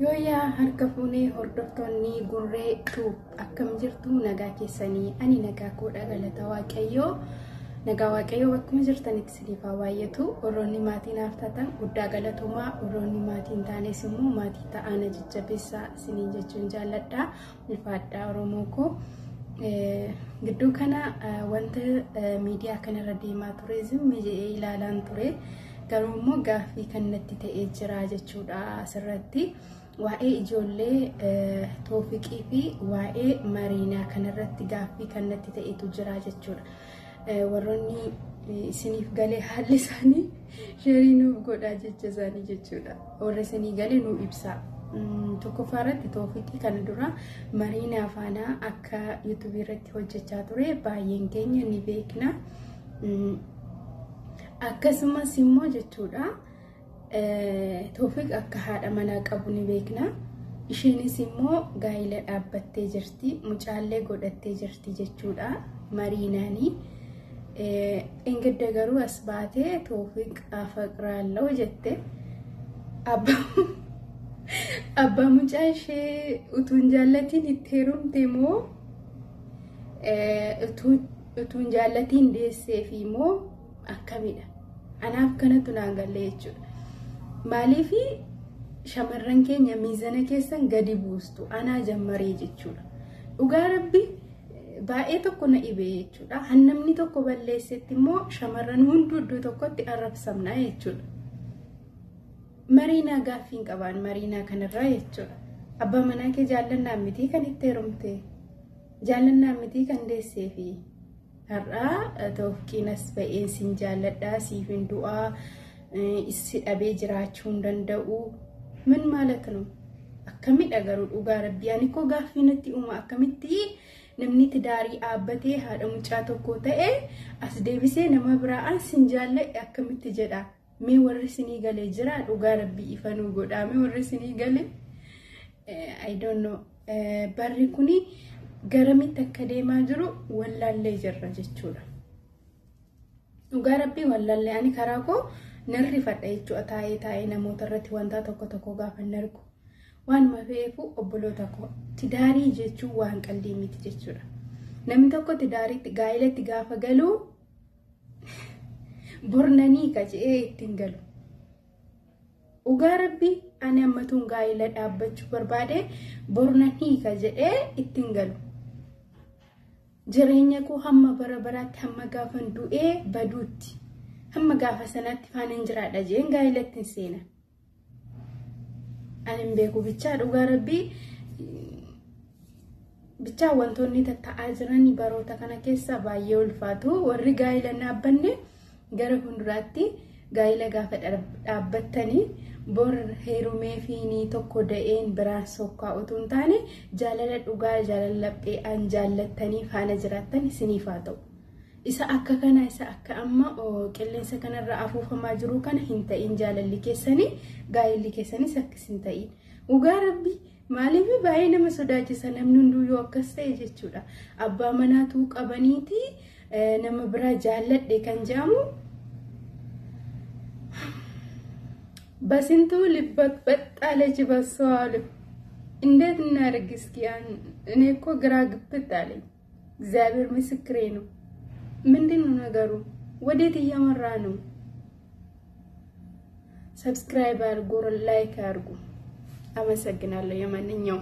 Yooyaa harka fuunee hordoftoonni gurree tuub akkam jirtu nagaa keessanii ani nagaa koodha galata waaqayyoo nagaa waaqayyoo akkuma jirtanitti isiniif baay'atu warroonni maatiin haftatan guddaa galatumaa warroonni maatiin taanes immoo maatii ta'ana jajjabeessaa isiniin jechuun jaalladha ulfaadhaa Oromoo koo gidduu kana wanta miidiyaa kanarra deemaa ture zimmi ilaalaan ture garuu immoo gaaffii kannatti ta'ee jira jechuudha asirratti waa'ee ijoollee Toofiqii fi waa'ee Mariinaa kanarratti gaaffii kannatti ta'etu jira jechuudha warroonni isiniif galee haalli isaanii sheerii nuuf godhaa jecha isaanii jechuudha warra isinii galee nu ibsa tokkoffaarratti Toofiqii kana dura Mariinaa faana akka YouTube irratti hojjechaa ture baay'een keenya ni beekna akkasumas immoo jechuudha Toofiq akka haadha manaa qabu ni beekna isheenis immoo gaa'ila dhaabbattee jirti mucaallee godhattee jirti jechuudha Mariinaanii engedda garuu as baatee Toofiq afaqraallee jette abba mucaa ishee utuun jaallatiin itti heerumte moo utuun jaallatiin deessee fi moo akkamidha anaaf kanatu naan galle jechuudha maaliifi shamarran keenya miizana keessan gadi buustu anaa jammaree jechuudha dhugaa rabbi baay'ee tokko na dhibe jechuudha hannamni tokko balleessetti immoo shamarran hunduu iddoo tokkotti arrabsamna jechuudha Mariinaa gaaffiin qabaan Mariinaa kanarraa jechuudha abbaa manaa kee jaallannaa mitii kan itti heerumte jaallannaa mitii kan deessee fi har'a Toofiqiinas ba'een sin jaalladhaa siifin du'aa issi dhabee jiraachuu hin danda'u min maalatnu akkamidha garuu dhugaa rabbii ani koo gaaffii natti uuma akkamitti namni tidaarii dhaabbatee haadha mucaa tokko ta'e as deebisee nama biraan sin jaalladhe akkamitti jedha mee warri isinii galee jira dhugaa rabbii ifanuu godhaa mee warri isinii galee I don't know barri kuni garamitti akka deemaa jiru wallaallee jirra jechuudha dhugaa rabbii wallaallee ani karaa koo narri fadha jechuudha taa'ee namoota irratti wanta tokko gaafa nargu waan mafeefu obboloota koo tidaarii jechuun waan qalbii miti jechuudha namni tokko tidaariitti gaa'ilatti gaafa galu bornanii kajee ittiin galu dhugaa rabbii ani ammatuun gaa'ila dhaabbachuu barbaade bornanii kajedhee ittiin galu jireenya koo hamma bara baraatti hamma gaafan du'ee baduutti hamma gaafa sanaatti faanan jiraadha jeen gaa'ilatti seena ani beeku bichaa dhugaa rabbii bichaa wantoonni tatta'aa jiranii baroota kana keessa baay'ee ulfaatu warri gaa'ila dhaabbanne gara hunduraatti gaa'ila gaafa dhaabbattanii bor heerumee fiinii tokko da'een biraan sokkaa utuu hin taane jaalala dhugaa jaalala laphee an jaallattanii faana jiraattan isiniif haa ta'u isa akka kana isa akka amma qilleensa kanarra afuufamaa jiru kana hin ta'in jaalalli keessanii gaa'illi keessanis akkis hin ta'in dhugaa rabbii maaliif baay'ee nama sodaachisa namni hunduu yoo akkas ta'e jechuudha abbaa manaatuu qabaniiti nama biraa jaalladhe kan jedhamu በስንቱ ልበት በጣለች በሷል እንዴት እናርግስ ኪያን እኔ እኮ ግራ ግብት አለኝ እግዚአብሔር ምስክሬ ነው ምንድነው ነገሩ ወዴት እያመራ ነው ሰብስክራይብ አድርጉ ላይክ አድርጉ አመሰግናለሁ የማንኛው